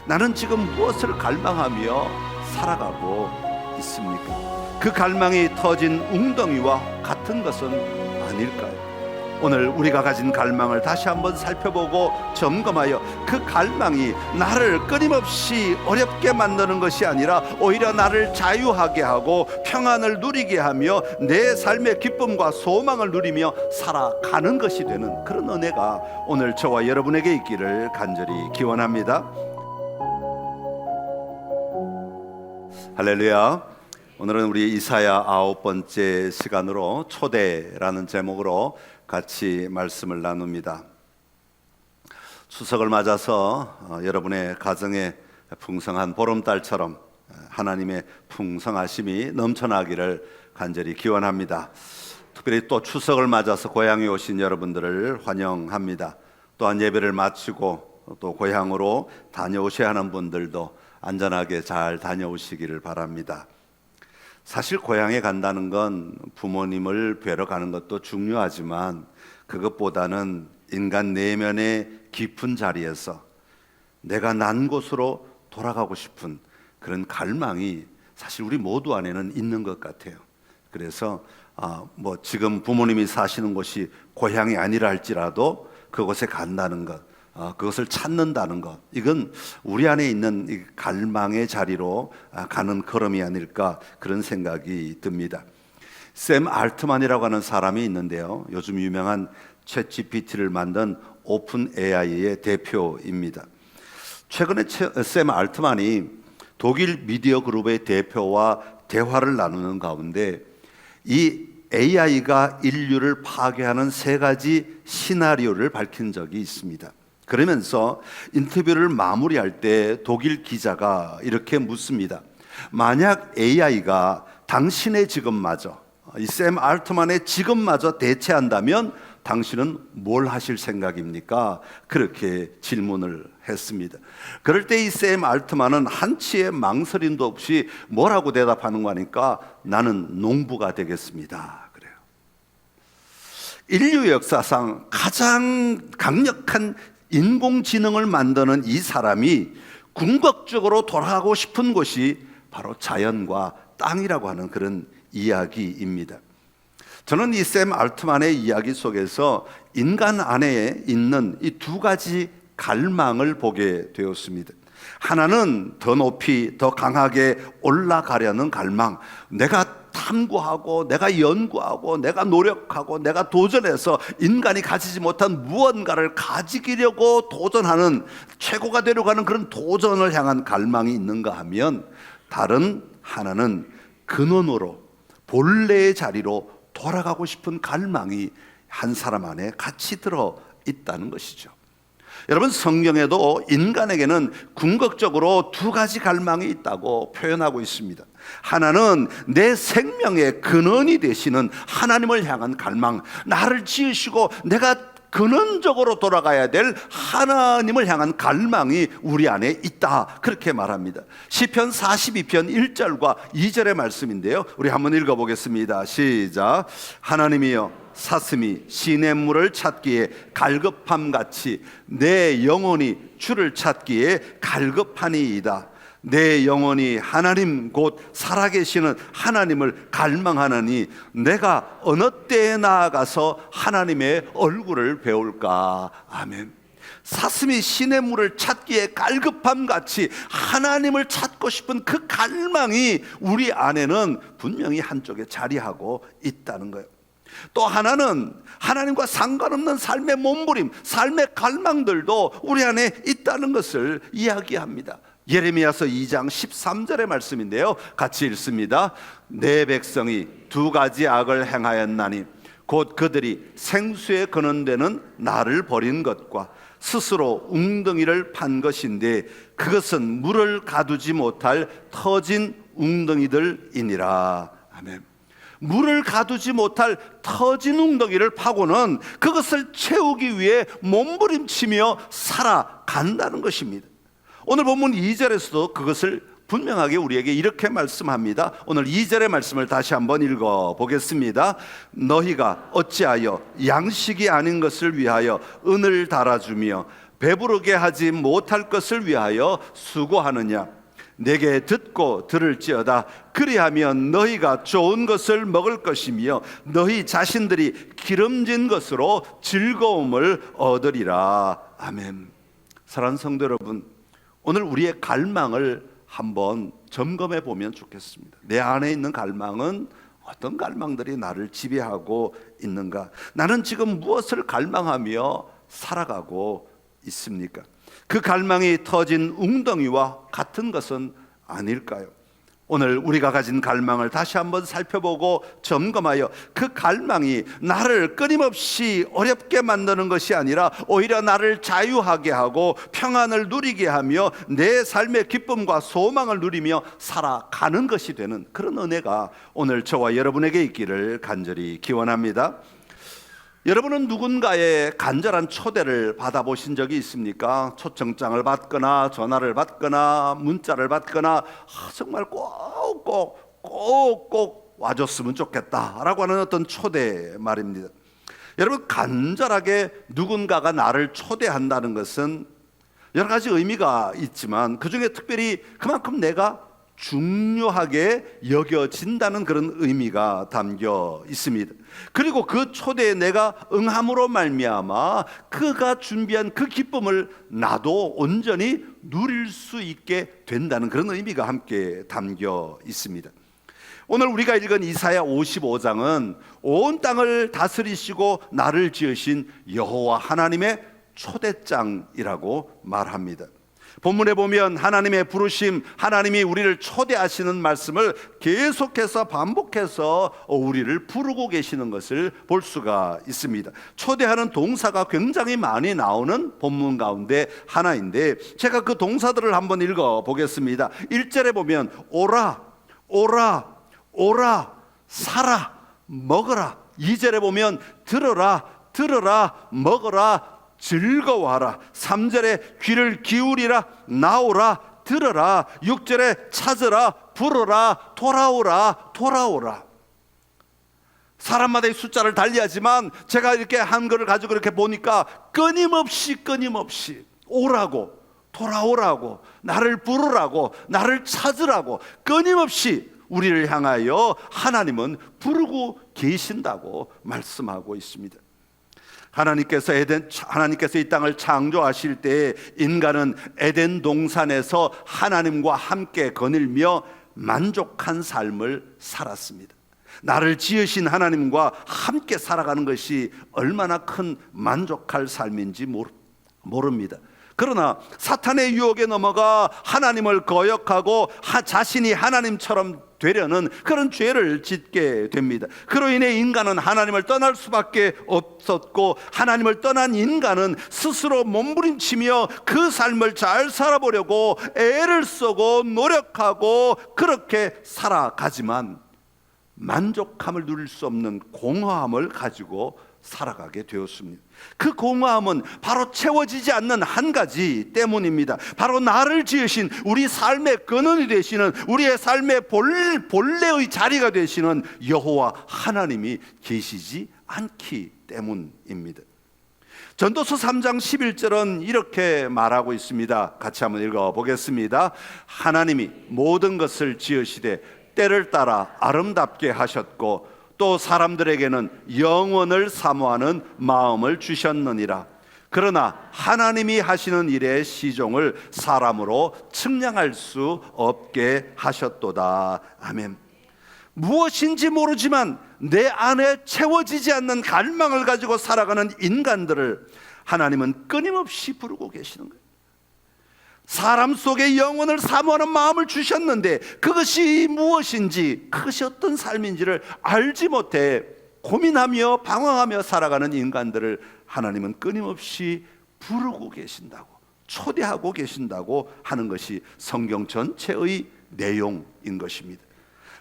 나는 지금 무엇을 갈망하며 살아가고 있습니까? 그 갈망이 터진 웅덩이와 같은 것은 아닐까요? 오늘 우리가 가진 갈망을 다시 한번 살펴보고 점검하여 그 갈망이 나를 끊임없이 어렵게 만드는 것이 아니라 오히려 나를 자유하게 하고 평안을 누리게 하며 내 삶의 기쁨과 소망을 누리며 살아가는 것이 되는 그런 은혜가 오늘 저와 여러분에게 있기를 간절히 기원합니다. 할렐루야. 오늘은 우리 이사야 9번째 시간으로 초대라는 제목으로 같이 말씀을 나눕니다. 추석을 맞아서 여러분의 가정에 풍성한 보름달처럼 하나님의 풍성하심이 넘쳐나기를 간절히 기원합니다. 특별히 또 추석을 맞아서 고향에 오신 여러분들을 환영합니다. 또한 예배를 마치고 또 고향으로 다녀오셔야 하는 분들도 안전하게 잘 다녀오시기를 바랍니다. 사실 고향에 간다는 건 부모님을 뵈러 가는 것도 중요하지만 그것보다는 인간 내면의 깊은 자리에서 내가 난 곳으로 돌아가고 싶은 그런 갈망이 사실 우리 모두 안에는 있는 것 같아요. 그래서 지금 부모님이 사시는 곳이 고향이 아니라 할지라도 그곳에 간다는 것, 그것을 찾는다는 것, 이건 우리 안에 있는 이 갈망의 자리로 가는 걸음이 아닐까 그런 생각이 듭니다. 샘 알트만이라고 하는 사람이 있는데요, 요즘 유명한 챗GPT를 만든 오픈 AI의 대표입니다. 최근에 샘 알트만이 독일 미디어 그룹의 대표와 대화를 나누는 가운데 이 AI가 인류를 파괴하는 3가지 시나리오를 밝힌 적이 있습니다. 그러면서 인터뷰를 마무리할 때 독일 기자가 이렇게 묻습니다. 만약 AI가 당신의 직업마저, 이 샘 알트만의 직업마저 대체한다면 당신은 뭘 하실 생각입니까? 그렇게 질문을 했습니다. 그럴 때 이 샘 알트만은 한치의 망설임도 없이 뭐라고 대답하는 거니까 나는 농부가 되겠습니다. 그래요. 인류 역사상 가장 강력한 인공지능을 만드는 이 사람이 궁극적으로 돌아가고 싶은 곳이 바로 자연과 땅이라고 하는 그런 이야기입니다. 저는 이 샘 알트만의 이야기 속에서 인간 안에 있는 이 2가지 갈망을 보게 되었습니다. 하나는 더 높이 더 강하게 올라가려는 갈망, 내가 탐구하고 내가 연구하고 내가 노력하고 내가 도전해서 인간이 가지지 못한 무언가를 가지려고 도전하는, 최고가 되려고 하는 그런 도전을 향한 갈망이 있는가 하면, 다른 하나는 근원으로 본래의 자리로 돌아가고 싶은 갈망이 한 사람 안에 같이 들어 있다는 것이죠. 여러분, 성경에도 인간에게는 궁극적으로 2가지 갈망이 있다고 표현하고 있습니다. 하나는 내 생명의 근원이 되시는 하나님을 향한 갈망, 나를 지으시고 내가 근원적으로 돌아가야 될 하나님을 향한 갈망이 우리 안에 있다, 그렇게 말합니다. 시편 42편 1절과 2절의 말씀인데요, 우리 한번 읽어보겠습니다. 시작. 하나님이여, 사슴이 시냇물을 찾기에 갈급함같이 내 영혼이 주를 찾기에 갈급하니이다. 내 영혼이 하나님 곧 살아계시는 하나님을 갈망하느니 내가 어느 때에 나아가서 하나님의 얼굴을 배울까. 아멘. 사슴이 시냇물을 찾기에 갈급함같이 하나님을 찾고 싶은 그 갈망이 우리 안에는 분명히 한쪽에 자리하고 있다는 거예요. 또 하나는 하나님과 상관없는 삶의 몸부림, 삶의 갈망들도 우리 안에 있다는 것을 이야기합니다. 예레미야서 2장 13절의 말씀인데요, 같이 읽습니다. 내 백성이 2가지 악을 행하였나니 곧 그들이 생수에 근원되는 나를 버린 것과 스스로 웅덩이를 판 것인데 그것은 물을 가두지 못할 터진 웅덩이들이니라. 아멘. 물을 가두지 못할 터진 웅덩이를 파고는 그것을 채우기 위해 몸부림치며 살아간다는 것입니다. 오늘 본문 2절에서도 그것을 분명하게 우리에게 이렇게 말씀합니다. 오늘 2절의 말씀을 다시 한번 읽어보겠습니다. 너희가 어찌하여 양식이 아닌 것을 위하여 은을 달아주며 배부르게 하지 못할 것을 위하여 수고하느냐? 내게 듣고 들을지어다. 그리하면 너희가 좋은 것을 먹을 것이며 너희 자신들이 기름진 것으로 즐거움을 얻으리라. 아멘. 사랑하는 성도 여러분, 오늘 우리의 갈망을 한번 점검해 보면 좋겠습니다. 내 안에 있는 갈망은 어떤 갈망들이 나를 지배하고 있는가? 나는 지금 무엇을 갈망하며 살아가고 있습니까? 그 갈망이 터진 웅덩이와 같은 것은 아닐까요? 오늘 우리가 가진 갈망을 다시 한번 살펴보고 점검하여 그 갈망이 나를 끊임없이 어렵게 만드는 것이 아니라 오히려 나를 자유하게 하고 평안을 누리게 하며 내 삶의 기쁨과 소망을 누리며 살아가는 것이 되는 그런 은혜가 오늘 저와 여러분에게 있기를 간절히 기원합니다. 여러분은 누군가의 간절한 초대를 받아보신 적이 있습니까? 초청장을 받거나 전화를 받거나 문자를 받거나 정말 꼭 와줬으면 좋겠다라고 하는 어떤 초대 말입니다. 여러분, 간절하게 누군가가 나를 초대한다는 것은 여러 가지 의미가 있지만 그 중에 특별히 그만큼 내가 중요하게 여겨진다는 그런 의미가 담겨 있습니다. 그리고 그 초대에 내가 응함으로 말미암아 그가 준비한 그 기쁨을 나도 온전히 누릴 수 있게 된다는 그런 의미가 함께 담겨 있습니다. 오늘 우리가 읽은 이사야 55장은 온 땅을 다스리시고 나를 지으신 여호와 하나님의 초대장이라고 말합니다. 본문에 보면 하나님의 부르심, 하나님이 우리를 초대하시는 말씀을 계속해서 반복해서 우리를 부르고 계시는 것을 볼 수가 있습니다. 초대하는 동사가 굉장히 많이 나오는 본문 가운데 하나인데 제가 그 동사들을 한번 읽어보겠습니다. 1절에 보면 오라, 오라, 오라, 사라, 먹어라. 2절에 보면 들어라, 들어라, 먹어라, 즐거워하라. 3절에 귀를 기울이라, 나오라, 들어라. 6절에 찾으라, 부르라, 돌아오라, 돌아오라. 사람마다의 숫자를 달리하지만 제가 이렇게 한글을 가지고 이렇게 보니까 끊임없이 오라고, 돌아오라고, 나를 부르라고, 나를 찾으라고 끊임없이 우리를 향하여 하나님은 부르고 계신다고 말씀하고 있습니다. 하나님께서 이 땅을 창조하실 때 인간은 에덴 동산에서 하나님과 함께 거닐며 만족한 삶을 살았습니다. 나를 지으신 하나님과 함께 살아가는 것이 얼마나 큰 만족할 삶인지 모릅니다. 그러나 사탄의 유혹에 넘어가 하나님을 거역하고 자신이 하나님처럼 되려는 그런 죄를 짓게 됩니다. 그로 인해 인간은 하나님을 떠날 수밖에 없었고 하나님을 떠난 인간은 스스로 몸부림치며 그 삶을 잘 살아보려고 애를 쓰고 노력하고 그렇게 살아가지만 만족함을 누릴 수 없는 공허함을 가지고 살아가게 되었습니다. 그 공허함은 바로 채워지지 않는 한 가지 때문입니다. 바로 나를 지으신 우리 삶의 근원이 되시는 우리의 삶의 본래의 자리가 되시는 여호와 하나님이 계시지 않기 때문입니다. 전도서 3장 11절은 이렇게 말하고 있습니다. 같이 한번 읽어보겠습니다. 하나님이 모든 것을 지으시되 때를 따라 아름답게 하셨고 또 사람들에게는 영원을 사모하는 마음을 주셨느니라. 그러나 하나님이 하시는 일의 시종을 사람으로 측량할 수 없게 하셨도다. 아멘. 무엇인지 모르지만 내 안에 채워지지 않는 갈망을 가지고 살아가는 인간들을 하나님은 끊임없이 부르고 계시는 거예요. 사람 속에 영혼을 사모하는 마음을 주셨는데 그것이 무엇인지, 그것이 어떤 삶인지를 알지 못해 고민하며 방황하며 살아가는 인간들을 하나님은 끊임없이 부르고 계신다고, 초대하고 계신다고 하는 것이 성경 전체의 내용인 것입니다.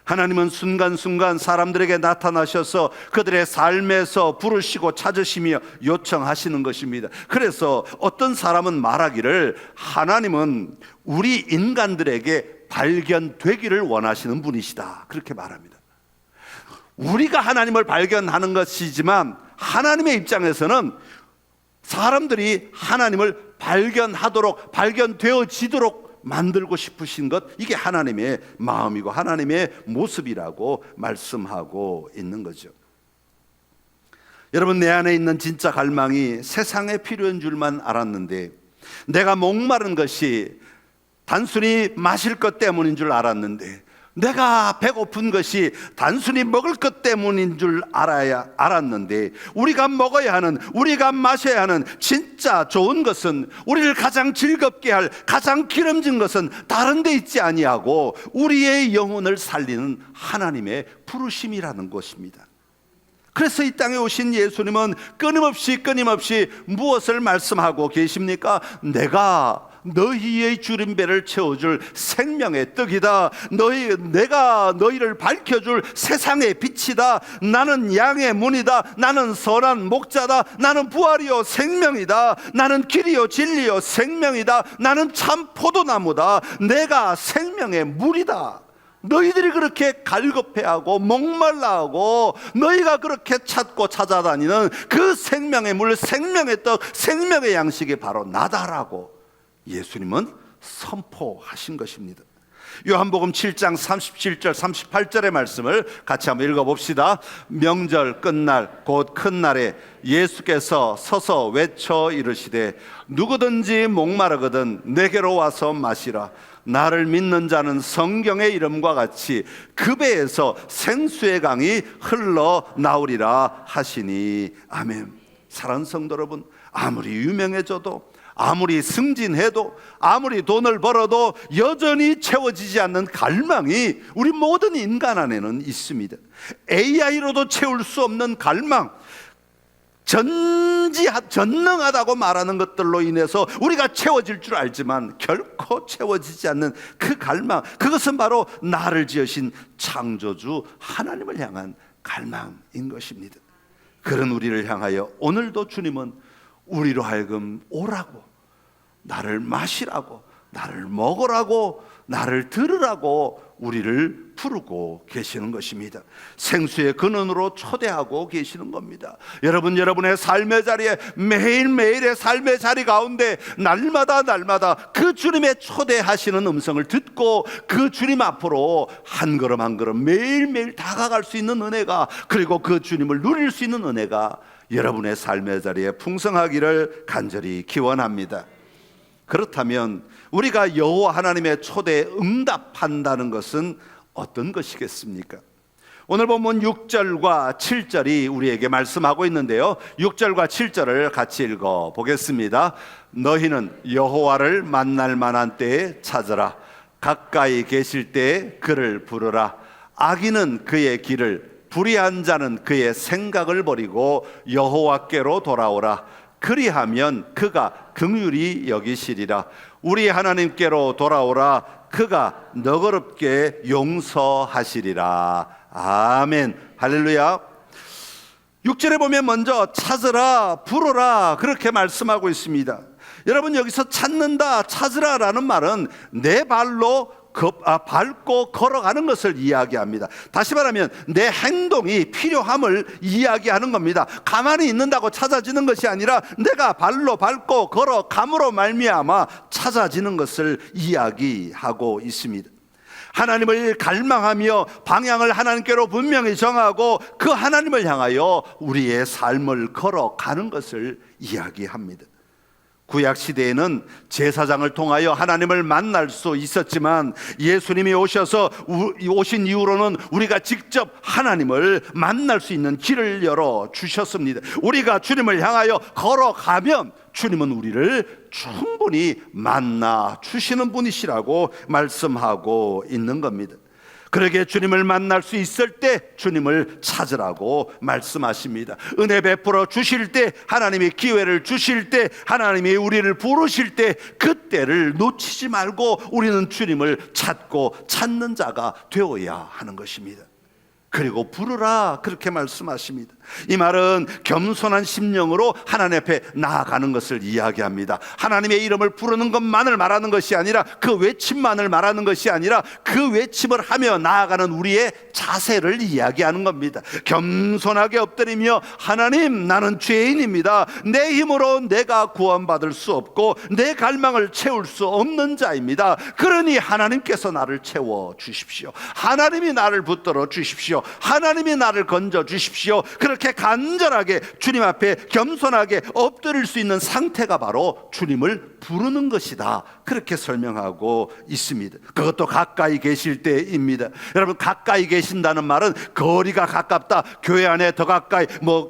하나님은 순간순간 사람들에게 나타나셔서 그들의 삶에서 부르시고 찾으시며 요청하시는 것입니다. 그래서 어떤 사람은 말하기를 하나님은 우리 인간들에게 발견되기를 원하시는 분이시다, 그렇게 말합니다. 우리가 하나님을 발견하는 것이지만 하나님의 입장에서는 사람들이 하나님을 발견하도록, 발견되어지도록 만들고 싶으신 것, 이게 하나님의 마음이고 하나님의 모습이라고 말씀하고 있는 거죠. 여러분, 내 안에 있는 진짜 갈망이 세상에 필요한 줄만 알았는데, 내가 목마른 것이 단순히 마실 것 때문인 줄 알았는데, 내가 배고픈 것이 단순히 먹을 것 때문인 줄 알았는데, 우리가 먹어야 하는, 우리가 마셔야 하는 진짜 좋은 것은, 우리를 가장 즐겁게 할 가장 기름진 것은 다른 데 있지 아니하고 우리의 영혼을 살리는 하나님의 부르심이라는 것입니다. 그래서 이 땅에 오신 예수님은 끊임없이 무엇을 말씀하고 계십니까? 내가 너희의 주린 배를 채워줄 생명의 떡이다. 내가 너희를 밝혀줄 세상의 빛이다. 나는 양의 문이다. 나는 선한 목자다. 나는 부활이요 생명이다. 나는 길이요 진리요 생명이다. 나는 참 포도나무다. 내가 생명의 물이다. 너희들이 그렇게 갈급해하고 목말라하고 너희가 그렇게 찾고 찾아다니는 그 생명의 물, 생명의 떡, 생명의 양식이 바로 나다라고 예수님은 선포하신 것입니다. 요한복음 7장 37절 38절의 말씀을 같이 한번 읽어봅시다. 명절 끝날 곧 큰 날에 예수께서 서서 외쳐 이르시되 누구든지 목마르거든 내게로 와서 마시라. 나를 믿는 자는 성경의 이름과 같이 그 배에서 생수의 강이 흘러나오리라 하시니 아멘. 사랑하는 성도 여러분, 아무리 유명해져도, 아무리 승진해도, 아무리 돈을 벌어도 여전히 채워지지 않는 갈망이 우리 모든 인간 안에는 있습니다. AI로도 채울 수 없는 갈망, 전능하다고 말하는 것들로 인해서 우리가 채워질 줄 알지만 결코 채워지지 않는 그 갈망, 그것은 바로 나를 지으신 창조주 하나님을 향한 갈망인 것입니다. 그런 우리를 향하여 오늘도 주님은 우리로 하여금 오라고, 나를 마시라고, 나를 먹으라고, 나를 들으라고 우리를 부르고 계시는 것입니다. 생수의 근원으로 초대하고 계시는 겁니다. 여러분의 삶의 자리에, 매일매일의 삶의 자리 가운데 날마다 그 주님의 초대하시는 음성을 듣고 그 주님 앞으로 한 걸음 한 걸음 매일매일 다가갈 수 있는 은혜가, 그리고 그 주님을 누릴 수 있는 은혜가 여러분의 삶의 자리에 풍성하기를 간절히 기원합니다. 그렇다면 우리가 여호와 하나님의 초대에 응답한다는 것은 어떤 것이겠습니까? 오늘 본문 6절과 7절이 우리에게 말씀하고 있는데요, 6절과 7절을 같이 읽어보겠습니다. 너희는 여호와를 만날 만한 때에 찾으라. 가까이 계실 때에 그를 부르라. 악인은 그의 길을, 불의한 자는 그의 생각을 버리고 여호와께로 돌아오라. 그리하면 그가 긍휼히 여기시리라. 우리 하나님께로 돌아오라. 그가 너그럽게 용서하시리라. 아멘. 할렐루야. 6절에 보면 먼저 찾으라, 부르라, 그렇게 말씀하고 있습니다. 여러분, 여기서 찾는다, 찾으라라는 말은 내 발로 밟고 걸어가는 것을 이야기합니다. 다시 말하면 내 행동이 필요함을 이야기하는 겁니다. 가만히 있는다고 찾아지는 것이 아니라 내가 발로 밟고 걸어감으로 말미암아 찾아지는 것을 이야기하고 있습니다. 하나님을 갈망하며 방향을 하나님께로 분명히 정하고 그 하나님을 향하여 우리의 삶을 걸어가는 것을 이야기합니다. 구약 시대에는 제사장을 통하여 하나님을 만날 수 있었지만 예수님이 오신 이후로는 우리가 직접 하나님을 만날 수 있는 길을 열어 주셨습니다. 우리가 주님을 향하여 걸어가면 주님은 우리를 충분히 만나 주시는 분이시라고 말씀하고 있는 겁니다. 그러게 주님을 만날 수 있을 때 주님을 찾으라고 말씀하십니다. 은혜 베풀어 주실 때, 하나님이 기회를 주실 때, 하나님이 우리를 부르실 때, 그때를 놓치지 말고 우리는 주님을 찾고 찾는 자가 되어야 하는 것입니다. 그리고 부르라, 그렇게 말씀하십니다. 이 말은 겸손한 심령으로 하나님 앞에 나아가는 것을 이야기합니다. 하나님의 이름을 부르는 것만을 말하는 것이 아니라, 그 외침만을 말하는 것이 아니라, 그 외침을 하며 나아가는 우리의 자세를 이야기하는 겁니다. 겸손하게 엎드리며, 하나님, 나는 죄인입니다. 내 힘으로 내가 구원받을 수 없고 내 갈망을 채울 수 없는 자입니다. 그러니 하나님께서 나를 채워 주십시오. 하나님이 나를 붙들어 주십시오. 하나님이 나를 건져 주십시오. 그렇게 간절하게 주님 앞에 겸손하게 엎드릴 수 있는 상태가 바로 주님을 부르는 것이다, 그렇게 설명하고 있습니다. 그것도 가까이 계실 때입니다. 여러분, 가까이 계신다는 말은 거리가 가깝다, 교회 안에 더 가까이,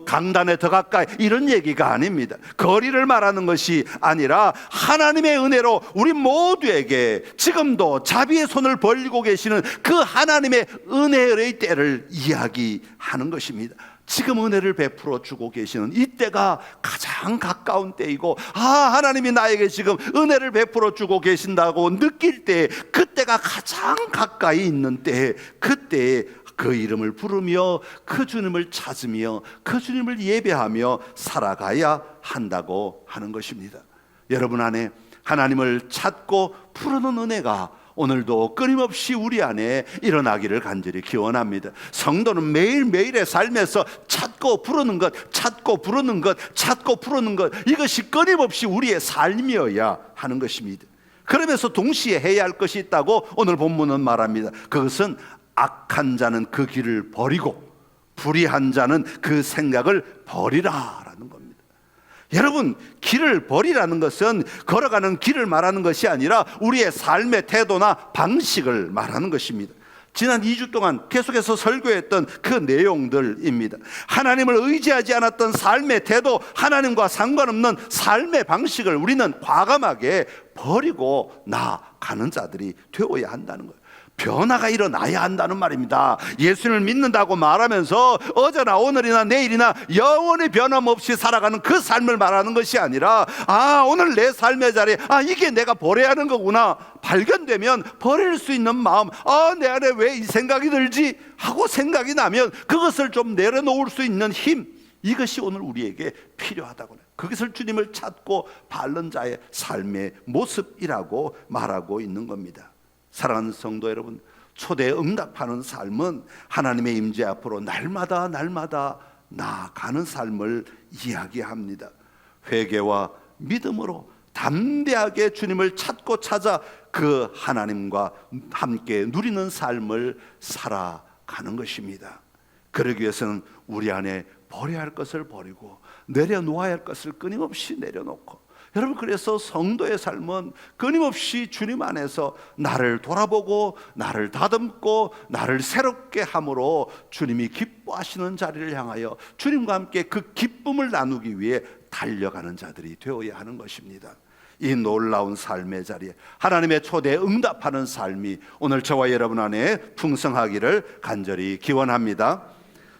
강단에 더 가까이, 이런 얘기가 아닙니다. 거리를 말하는 것이 아니라 하나님의 은혜로 우리 모두에게 지금도 자비의 손을 벌리고 계시는 그 하나님의 은혜의 때를 이야기하는 것입니다. 지금 은혜를 베풀어 주고 계시는 이때가 가장 가까운 때이고, 하나님이 나에게 지금 은혜를 베풀어 주고 계신다고 느낄 때, 그때가 가장 가까이 있는 때, 그때에 그 이름을 부르며 그 주님을 찾으며 그 주님을 예배하며 살아가야 한다고 하는 것입니다. 여러분 안에 하나님을 찾고 부르는 은혜가 오늘도 끊임없이 우리 안에 일어나기를 간절히 기원합니다. 성도는 매일매일의 삶에서 찾고 부르는 것, 찾고 부르는 것, 찾고 부르는 것, 이것이 끊임없이 우리의 삶이어야 하는 것입니다. 그러면서 동시에 해야 할 것이 있다고 오늘 본문은 말합니다. 그것은 악한 자는 그 길을 버리고 불의한 자는 그 생각을 버리라라는 겁니다. 여러분, 길을 버리라는 것은 걸어가는 길을 말하는 것이 아니라 우리의 삶의 태도나 방식을 말하는 것입니다. 지난 2주 동안 계속해서 설교했던 그 내용들입니다. 하나님을 의지하지 않았던 삶의 태도, 하나님과 상관없는 삶의 방식을 우리는 과감하게 버리고 나아가는 자들이 되어야 한다는 거예요. 변화가 일어나야 한다는 말입니다. 예수님을 믿는다고 말하면서 어제나 오늘이나 내일이나 영원히 변함없이 살아가는 그 삶을 말하는 것이 아니라, 오늘 내 삶의 자리에 이게 내가 버려야 하는 거구나 발견되면 버릴 수 있는 마음, 내 안에 왜 이 생각이 들지 하고 생각이 나면 그것을 좀 내려놓을 수 있는 힘, 이것이 오늘 우리에게 필요하다고 해요. 그것을 주님을 찾고 바른 자의 삶의 모습이라고 말하고 있는 겁니다. 사랑하는 성도 여러분, 초대에 응답하는 삶은 하나님의 임재 앞으로 날마다 나아가는 삶을 이야기합니다. 회개와 믿음으로 담대하게 주님을 찾고 찾아 그 하나님과 함께 누리는 삶을 살아가는 것입니다. 그러기 위해서는 우리 안에 버려야 할 것을 버리고 내려놓아야 할 것을 끊임없이 내려놓고, 여러분, 그래서 성도의 삶은 끊임없이 주님 안에서 나를 돌아보고 나를 다듬고 나를 새롭게 함으로 주님이 기뻐하시는 자리를 향하여 주님과 함께 그 기쁨을 나누기 위해 달려가는 자들이 되어야 하는 것입니다. 이 놀라운 삶의 자리에 하나님의 초대에 응답하는 삶이 오늘 저와 여러분 안에 풍성하기를 간절히 기원합니다.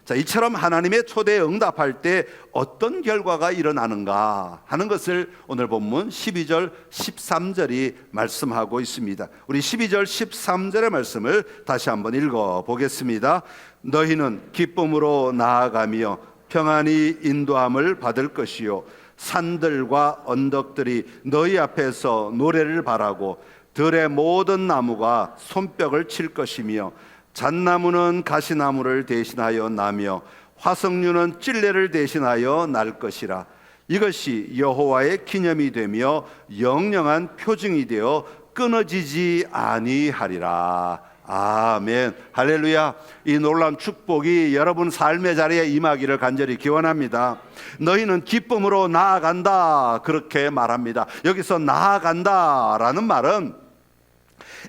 자, 이처럼 하나님의 초대에 응답할 때 어떤 결과가 일어나는가 하는 것을 오늘 본문 12절 13절이 말씀하고 있습니다. 우리 12절 13절의 말씀을 다시 한번 읽어보겠습니다. 너희는 기쁨으로 나아가며 평안히 인도함을 받을 것이요, 산들과 언덕들이 너희 앞에서 노래를 바라고 들의 모든 나무가 손뼉을 칠 것이며 잣나무는 가시나무를 대신하여 나며 화석류는 찔레를 대신하여 날 것이라. 이것이 여호와의 기념이 되며 영영한 표징이 되어 끊어지지 아니하리라. 아멘, 할렐루야. 이 놀라운 축복이 여러분 삶의 자리에 임하기를 간절히 기원합니다. 너희는 기쁨으로 나아간다, 그렇게 말합니다. 여기서 나아간다라는 말은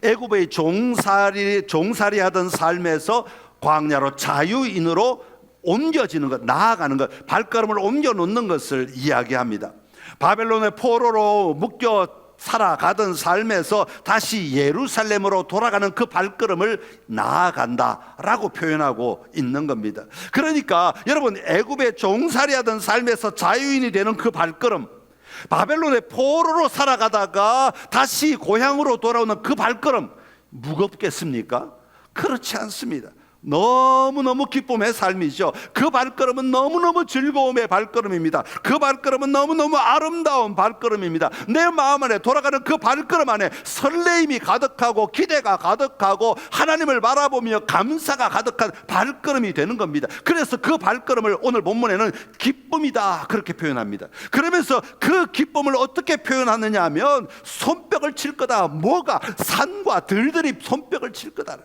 애굽의 종살이 하던 삶에서 광야로 자유인으로 옮겨지는 것, 나아가는 것, 발걸음을 옮겨 놓는 것을 이야기합니다. 바벨론의 포로로 묶여 살아가던 삶에서 다시 예루살렘으로 돌아가는 그 발걸음을 나아간다라고 표현하고 있는 겁니다. 그러니까 여러분, 애굽의 종살이하던 삶에서 자유인이 되는 그 발걸음, 바벨론의 포로로 살아가다가 다시 고향으로 돌아오는 그 발걸음, 무겁겠습니까? 그렇지 않습니다. 너무너무 기쁨의 삶이죠. 그 발걸음은 너무너무 즐거움의 발걸음입니다. 그 발걸음은 너무너무 아름다운 발걸음입니다. 내 마음 안에 돌아가는 그 발걸음 안에 설레임이 가득하고 기대가 가득하고 하나님을 바라보며 감사가 가득한 발걸음이 되는 겁니다. 그래서 그 발걸음을 오늘 본문에는 기쁨이다 그렇게 표현합니다. 그러면서 그 기쁨을 어떻게 표현하느냐 하면 손뼉을 칠 거다. 뭐가? 산과 들들이 손뼉을 칠 거다.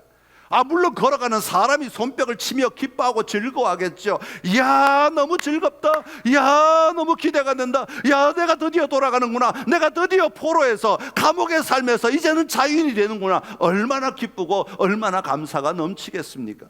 물론 걸어가는 사람이 손뼉을 치며 기뻐하고 즐거워하겠죠. 이야, 너무 즐겁다. 이야, 너무 기대가 된다. 야, 내가 드디어 돌아가는구나. 내가 드디어 포로에서 감옥의 삶에서 이제는 자유인이 되는구나. 얼마나 기쁘고 얼마나 감사가 넘치겠습니까?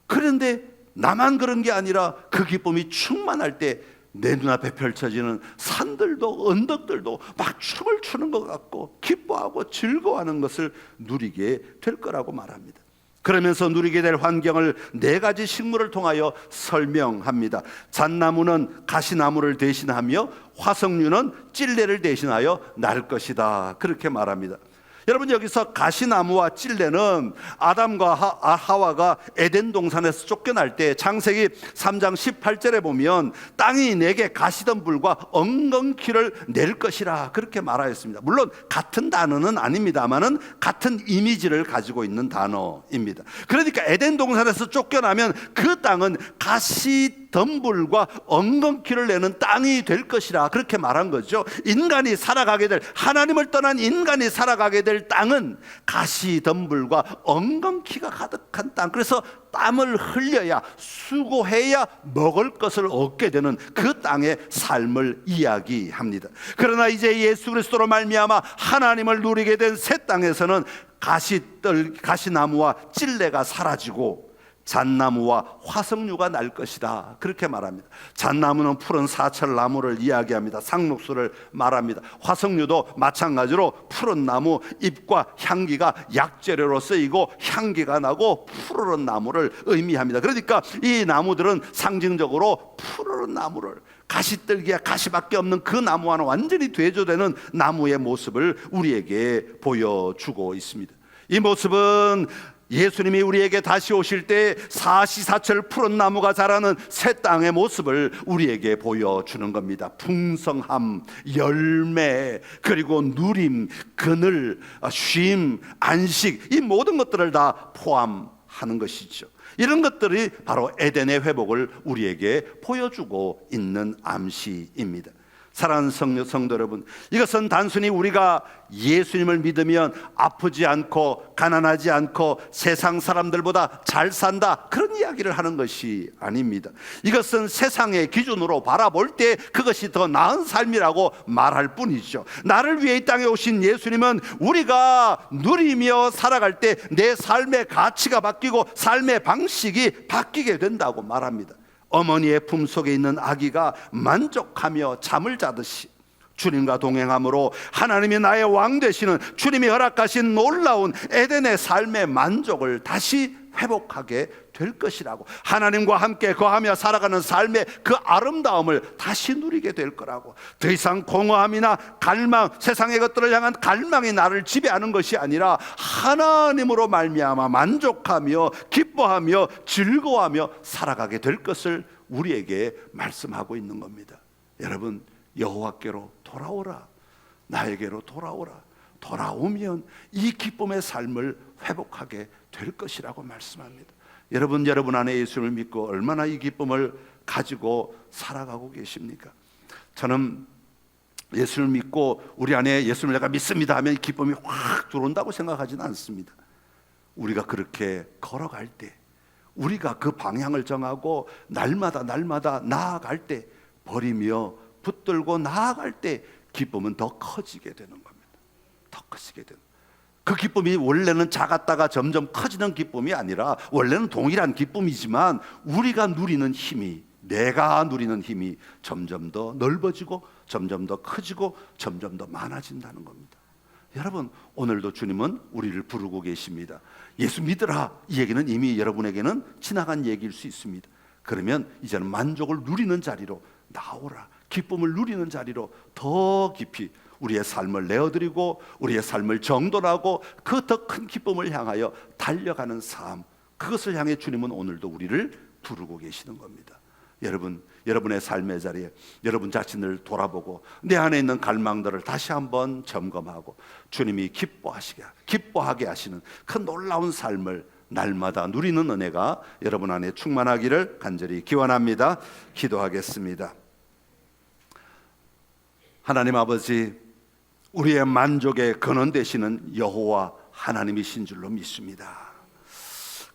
그런데 나만 그런 게 아니라 그 기쁨이 충만할 때 내 눈앞에 펼쳐지는 산들도 언덕들도 막 춤을 추는 것 같고 기뻐하고 즐거워하는 것을 누리게 될 거라고 말합니다. 그러면서 누리게 될 환경을 4가지 식물을 통하여 설명합니다. 잣나무는 가시나무를 대신하며 화석류는 찔레를 대신하여 날 것이다 그렇게 말합니다. 여러분, 여기서 가시나무와 찔레는 아담과 하와가 에덴 동산에서 쫓겨날 때 창세기 3장 18절에 보면 땅이 내게 가시덤불과 엉겅퀴를 낼 것이라 그렇게 말하였습니다. 물론 같은 단어는 아닙니다만은 같은 이미지를 가지고 있는 단어입니다. 그러니까 에덴 동산에서 쫓겨나면 그 땅은 가시덤불과 엉겅퀴를 내는 땅이 될 것이라 그렇게 말한 거죠. 인간이 살아가게 될, 하나님을 떠난 인간이 살아가게 될 땅은 가시덤불과 엉겅퀴가 가득한 땅. 그래서 땀을 흘려야, 수고해야 먹을 것을 얻게 되는 그 땅의 삶을 이야기합니다. 그러나 이제 예수 그리스도로 말미암아 하나님을 누리게 된 새 땅에서는 가시나무와 찔레가 사라지고 잣나무와 화석류가 날 것이다 그렇게 말합니다. 잣나무는 푸른 사철나무를 이야기합니다. 상록수를 말합니다. 화석류도 마찬가지로 푸른 나무, 잎과 향기가 약재료로 쓰이고 향기가 나고 푸르른 나무를 의미합니다. 그러니까 이 나무들은 상징적으로 푸르른 나무를, 가시떨기야 가시밖에 없는 그 나무와는 완전히 대조되는 나무의 모습을 우리에게 보여주고 있습니다. 이 모습은 예수님이 우리에게 다시 오실 때 사시사철 푸른 나무가 자라는 새 땅의 모습을 우리에게 보여주는 겁니다. 풍성함, 열매, 그리고 누림, 그늘, 쉼, 안식, 이 모든 것들을 다 포함하는 것이죠. 이런 것들이 바로 에덴의 회복을 우리에게 보여주고 있는 암시입니다. 사랑하는 성도 여러분, 이것은 단순히 우리가 예수님을 믿으면 아프지 않고 가난하지 않고 세상 사람들보다 잘 산다 그런 이야기를 하는 것이 아닙니다. 이것은 세상의 기준으로 바라볼 때 그것이 더 나은 삶이라고 말할 뿐이죠. 나를 위해 이 땅에 오신 예수님은 우리가 누리며 살아갈 때 내 삶의 가치가 바뀌고 삶의 방식이 바뀌게 된다고 말합니다. 어머니의 품속에 있는 아기가 만족하며 잠을 자듯이 주님과 동행함으로 하나님이 나의 왕 되시는, 주님이 허락하신 놀라운 에덴의 삶의 만족을 다시 회복하게 될 것이라고, 하나님과 함께 거하며 살아가는 삶의 그 아름다움을 다시 누리게 될 거라고, 더 이상 공허함이나 갈망, 세상의 것들을 향한 갈망이 나를 지배하는 것이 아니라 하나님으로 말미암아 만족하며 기뻐하며 즐거워하며 살아가게 될 것을 우리에게 말씀하고 있는 겁니다. 여러분, 여호와께로 돌아오라, 나에게로 돌아오라. 돌아오면 이 기쁨의 삶을 회복하게 될 것이라고 말씀합니다. 여러분 안에 예수를 믿고 얼마나 이 기쁨을 가지고 살아가고 계십니까? 저는 예수를 믿고 우리 안에 예수를 내가 믿습니다 하면 기쁨이 확 들어온다고 생각하지는 않습니다. 우리가 그렇게 걸어갈 때, 우리가 그 방향을 정하고 날마다 나아갈 때, 버리며 붙들고 나아갈 때 기쁨은 더 커지게 되는 겁니다. 더 커지게 되는, 그 기쁨이 원래는 작았다가 점점 커지는 기쁨이 아니라 원래는 동일한 기쁨이지만 우리가 누리는 힘이, 내가 누리는 힘이 점점 더 넓어지고 점점 더 커지고 점점 더 많아진다는 겁니다. 여러분, 오늘도 주님은 우리를 부르고 계십니다. 예수 믿으라, 이 얘기는 이미 여러분에게는 지나간 얘기일 수 있습니다. 그러면 이제는 만족을 누리는 자리로 나오라, 기쁨을 누리는 자리로 더 깊이 우리의 삶을 내어드리고 우리의 삶을 정돈하고 그 더 큰 기쁨을 향하여 달려가는 삶, 그것을 향해 주님은 오늘도 우리를 부르고 계시는 겁니다. 여러분, 여러분의 삶의 자리에 여러분 자신을 돌아보고 내 안에 있는 갈망들을 다시 한번 점검하고 주님이 기뻐하게 하시는 그 놀라운 삶을 날마다 누리는 은혜가 여러분 안에 충만하기를 간절히 기원합니다. 기도하겠습니다. 하나님 아버지, 우리의 만족의 근원 되시는 여호와 하나님이신 줄로 믿습니다.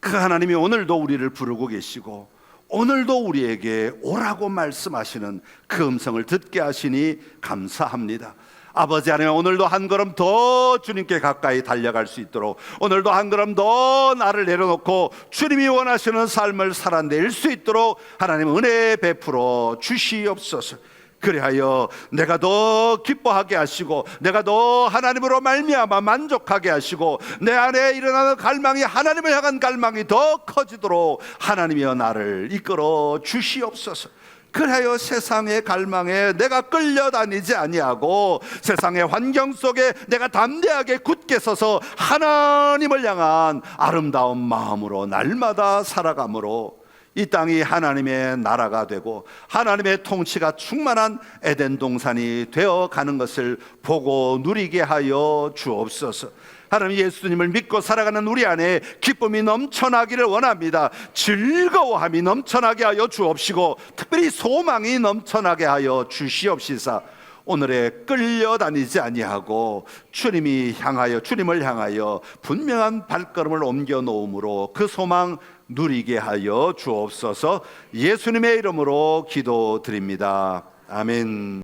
그 하나님이 오늘도 우리를 부르고 계시고 오늘도 우리에게 오라고 말씀하시는 그 음성을 듣게 하시니 감사합니다. 아버지 하나님, 오늘도 한 걸음 더 주님께 가까이 달려갈 수 있도록, 오늘도 한 걸음 더 나를 내려놓고 주님이 원하시는 삶을 살아낼 수 있도록 하나님 은혜 베풀어 주시옵소서. 그리하여 내가 더 기뻐하게 하시고 내가 더 하나님으로 말미암아 만족하게 하시고 내 안에 일어나는 갈망이 하나님을 향한 갈망이 더 커지도록 하나님이여 나를 이끌어 주시옵소서. 그래야 세상의 갈망에 내가 끌려다니지 아니하고 세상의 환경 속에 내가 담대하게 굳게 서서 하나님을 향한 아름다운 마음으로 날마다 살아가므로 이 땅이 하나님의 나라가 되고 하나님의 통치가 충만한 에덴 동산이 되어가는 것을 보고 누리게 하여 주옵소서. 하나님, 예수님을 믿고 살아가는 우리 안에 기쁨이 넘쳐나기를 원합니다. 즐거워함이 넘쳐나게 하여 주옵시고 특별히 소망이 넘쳐나게 하여 주시옵시사. 오늘에 끌려다니지 아니하고 주님을 향하여 분명한 발걸음을 옮겨 놓음으로 그 소망 누리게 하여 주옵소서. 예수님의 이름으로 기도드립니다. 아멘.